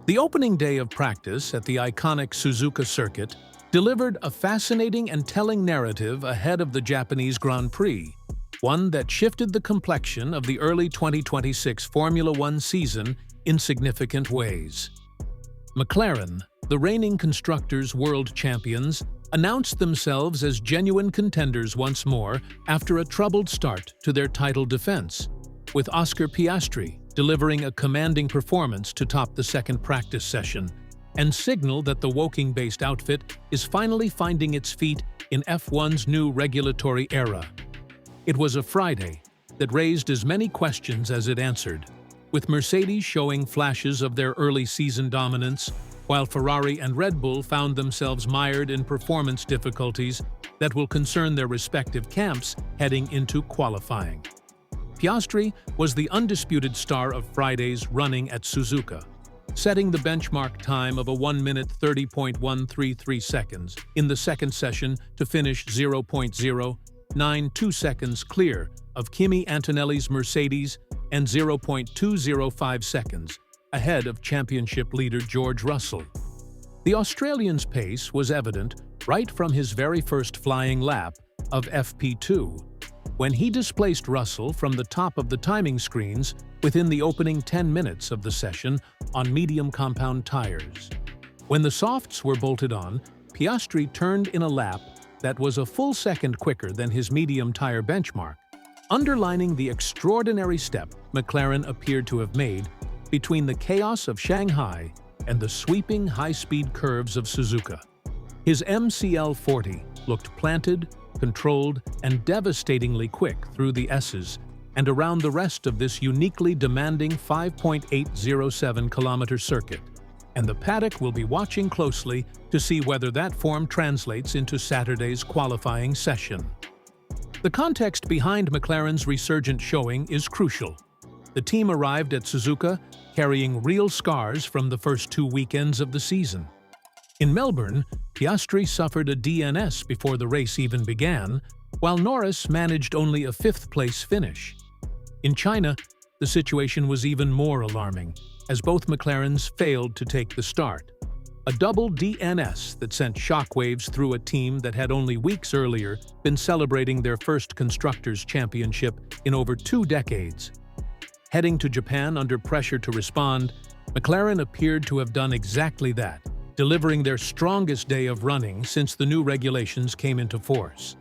The opening day of practice at the iconic Suzuka Circuit delivered a fascinating and telling narrative ahead of the Japanese Grand Prix, one that shifted the complexion of the early 2026 Formula One season in significant ways. McLaren, the reigning Constructors' World Champions, announced themselves as genuine contenders once more after a troubled start to their title defense, with Oscar Piastri delivering a commanding performance to top the second practice session and signal that the Woking-based outfit is finally finding its feet in F1's new regulatory era. It was a Friday that raised as many questions as it answered, with Mercedes showing flashes of their early season dominance, while Ferrari and Red Bull found themselves mired in performance difficulties that will concern their respective camps heading into qualifying. Piastri was the undisputed star of Friday's running at Suzuka, setting the benchmark time of a 1 minute 30.133 seconds in the second session to finish 0.092 seconds clear of Kimi Antonelli's Mercedes and 0.205 seconds ahead of championship leader George Russell. The Australian's pace was evident right from his very first flying lap of FP2, when he displaced Russell from the top of the timing screens within the opening 10 minutes of the session on medium compound tires. When the softs were bolted on, Piastri turned in a lap that was a full second quicker than his medium tire benchmark, underlining the extraordinary step McLaren appeared to have made between the chaos of Shanghai and the sweeping high-speed curves of Suzuka. His MCL40 looked planted, controlled, and devastatingly quick through the S's and around the rest of this uniquely demanding 5.807-kilometer circuit, and the paddock will be watching closely to see whether that form translates into Saturday's qualifying session. The context behind McLaren's resurgent showing is crucial. The team arrived at Suzuka carrying real scars from the first 2 weekends of the season. In Melbourne, Piastri suffered a DNS before the race even began, while Norris managed only a 5th-place finish. In China, the situation was even more alarming, as both McLarens failed to take the start. A double DNS that sent shockwaves through a team that had only weeks earlier been celebrating their first Constructors' Championship in over 2 decades. Heading to Japan under pressure to respond, McLaren appeared to have done exactly that, delivering their strongest day of running since the new regulations came into force.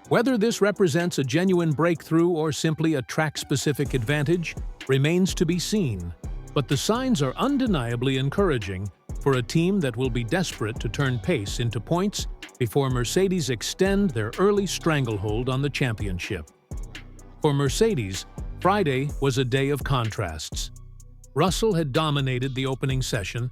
Whether this represents a genuine breakthrough or simply a track-specific advantage remains to be seen, but the signs are undeniably encouraging for a team that will be desperate to turn pace into points before Mercedes extend their early stranglehold on the championship. For Mercedes, Friday was a day of contrasts. Russell had dominated the opening session,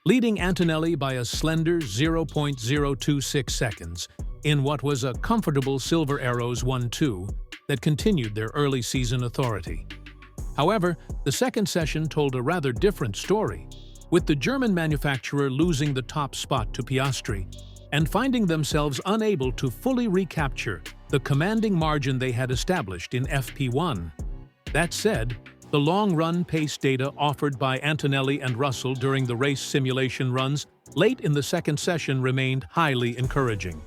leading Antonelli by a slender 0.026 seconds in what was a comfortable Silver Arrows 1-2 that continued their early season authority. However, the second session told a rather different story, with the German manufacturer losing the top spot to Piastri and finding themselves unable to fully recapture the commanding margin they had established in FP1. That said, the long-run pace data offered by Antonelli and Russell during the race simulation runs late in the second session remained highly encouraging,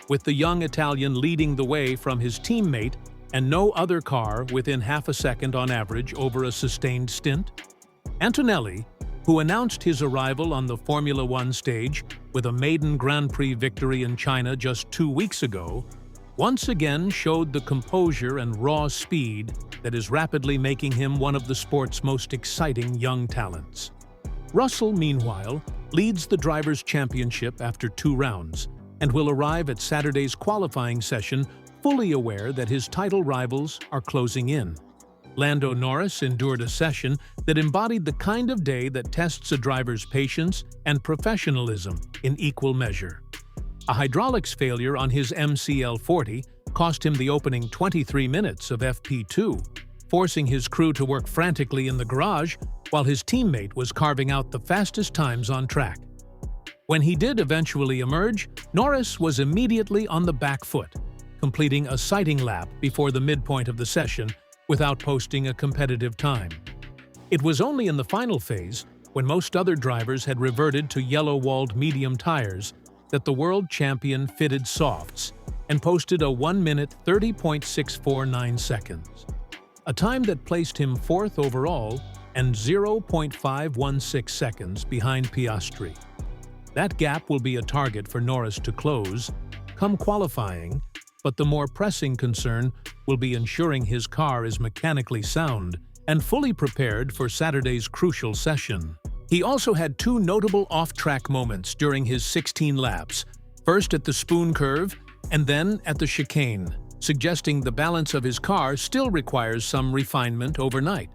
with the young Italian leading the way from his teammate and no other car within half a second on average over a sustained stint. Antonelli, who announced his arrival on the Formula One stage with a maiden Grand Prix victory in China just 2 weeks ago, once again showed the composure and raw speed that is rapidly making him one of the sport's most exciting young talents. Russell, meanwhile, leads the Drivers' Championship after 2 rounds and will arrive at Saturday's qualifying session fully aware that his title rivals are closing in. Lando Norris endured a session that embodied the kind of day that tests a driver's patience and professionalism in equal measure. A hydraulics failure on his MCL40 cost him the opening 23 minutes of FP2, forcing his crew to work frantically in the garage while his teammate was carving out the fastest times on track. When he did eventually emerge, Norris was immediately on the back foot, completing a sighting lap before the midpoint of the session without posting a competitive time. It was only in the final phase, when most other drivers had reverted to yellow-walled medium tires, that the world champion fitted softs and posted a 1-minute 30.649 seconds, a time that placed him 4th overall and 0.516 seconds behind Piastri. That gap will be a target for Norris to close come qualifying, but the more pressing concern will be ensuring his car is mechanically sound and fully prepared for Saturday's crucial session. He also had 2 notable off-track moments during his 16 laps, first at the spoon curve and then at the chicane, suggesting the balance of his car still requires some refinement overnight.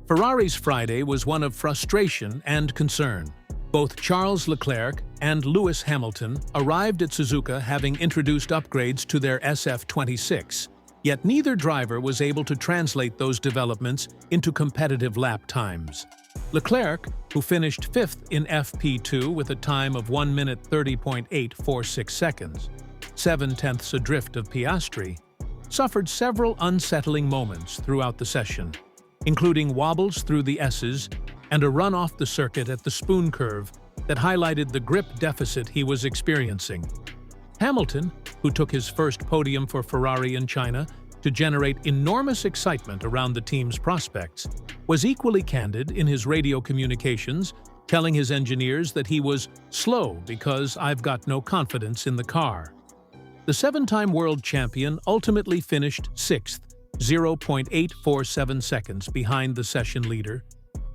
Ferrari's Friday was one of frustration and concern. Both Charles Leclerc and Lewis Hamilton arrived at Suzuka having introduced upgrades to their SF26, yet neither driver was able to translate those developments into competitive lap times. Leclerc, who finished 5th in FP2 with a time of 1 minute 30.846 seconds, 7/10ths adrift of Piastri, suffered several unsettling moments throughout the session, including wobbles through the S's and a run off the circuit at the spoon curve that highlighted the grip deficit he was experiencing. Hamilton, who took his first podium for Ferrari in China to generate enormous excitement around the team's prospects, was equally candid in his radio communications, telling his engineers that he was slow because I've got no confidence in the car. The 7-time world champion ultimately finished 6th, 0.847 seconds behind the session leader,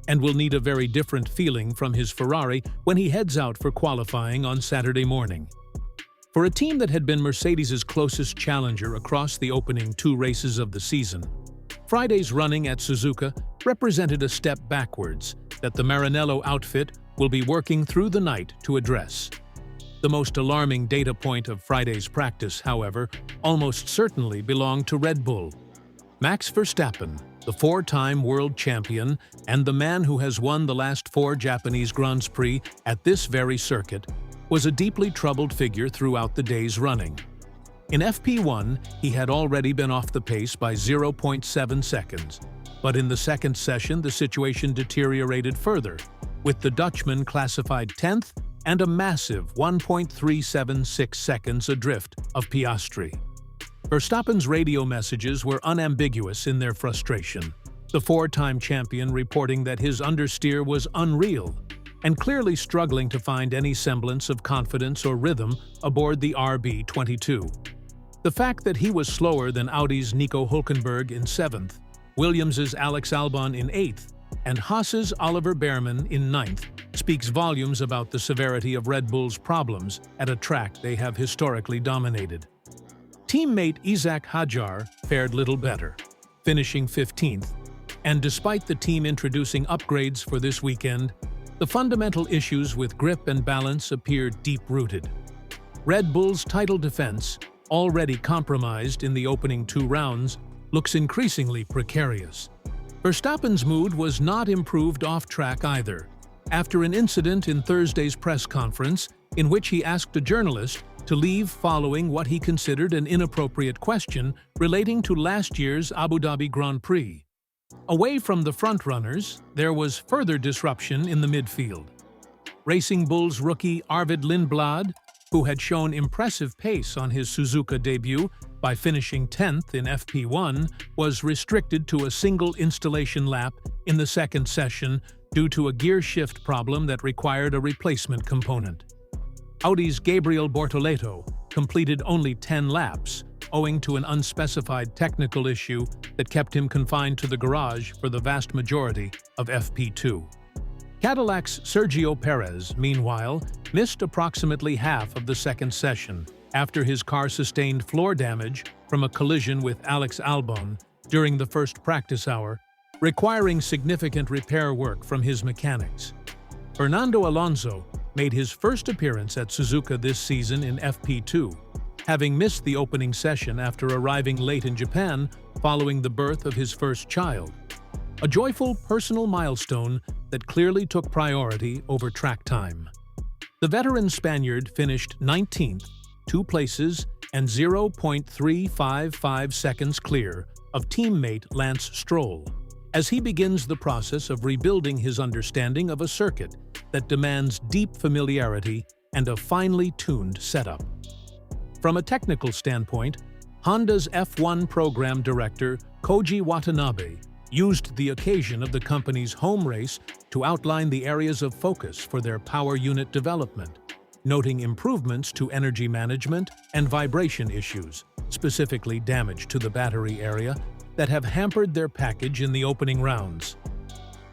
and will need a very different feeling from his Ferrari when he heads out for qualifying on Saturday morning. For a team that had been Mercedes' closest challenger across the opening 2 races of the season, Friday's running at Suzuka represented a step backwards that the Maranello outfit will be working through the night to address. The most alarming data point of Friday's practice, however, almost certainly belonged to Red Bull. Max Verstappen, the 4-time world champion and the man who has won the last 4 Japanese Grands Prix at this very circuit, was a deeply troubled figure throughout the day's running. In FP1, he had already been off the pace by 0.7 seconds, but in the second session the situation deteriorated further, with the Dutchman classified 10th and a massive 1.376 seconds adrift of Piastri. Verstappen's radio messages were unambiguous in their frustration, the 4-time champion reporting that his understeer was unreal and clearly struggling to find any semblance of confidence or rhythm aboard the RB22. The fact that he was slower than Audi's Nico Hülkenberg in 7th, Williams' Alex Albon in 8th, and Haas's Oliver Bearman in 9th speaks volumes about the severity of Red Bull's problems at a track they have historically dominated. Teammate Isaac Hadjar fared little better, finishing 15th, and despite the team introducing upgrades for this weekend, the fundamental issues with grip and balance appear deep-rooted. Red Bull's title defense, already compromised in the opening 2 rounds, looks increasingly precarious. Verstappen's mood was not improved off-track either, after an incident in Thursday's press conference in which he asked a journalist to leave following what he considered an inappropriate question relating to last year's Abu Dhabi Grand Prix. Away from the frontrunners, there was further disruption in the midfield. Racing Bull's rookie Arvid Lindblad, who had shown impressive pace on his Suzuka debut by finishing 10th in FP1, was restricted to a single installation lap in the second session due to a gear shift problem that required a replacement component. Audi's Gabriel Bortoleto completed only 10 laps, owing to an unspecified technical issue that kept him confined to the garage for the vast majority of FP2. Cadillac's Sergio Perez, meanwhile, missed approximately half of the second session after his car sustained floor damage from a collision with Alex Albon during the first practice hour, requiring significant repair work from his mechanics. Fernando Alonso made his first appearance at Suzuka this season in FP2, having missed the opening session after arriving late in Japan following the birth of his first child. A joyful personal milestone that clearly took priority over track time. The veteran Spaniard finished 19th, 2 places and 0.355 seconds clear of teammate Lance Stroll, as he begins the process of rebuilding his understanding of a circuit that demands deep familiarity and a finely tuned setup. From a technical standpoint, Honda's F1 program director, Koji Watanabe, used the occasion of the company's home race to outline the areas of focus for their power unit development, noting improvements to energy management and vibration issues, specifically damage to the battery area, that have hampered their package in the opening rounds.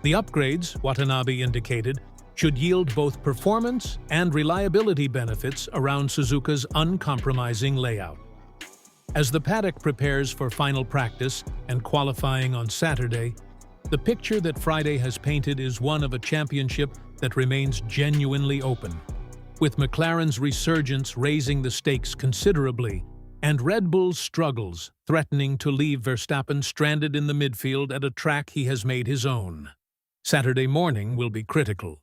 The upgrades, Watanabe indicated, should yield both performance and reliability benefits around Suzuka's uncompromising layout. As the paddock prepares for final practice and qualifying on Saturday, the picture that Friday has painted is one of a championship that remains genuinely open, with McLaren's resurgence raising the stakes considerably and Red Bull's struggles threatening to leave Verstappen stranded in the midfield at a track he has made his own. Saturday morning will be critical.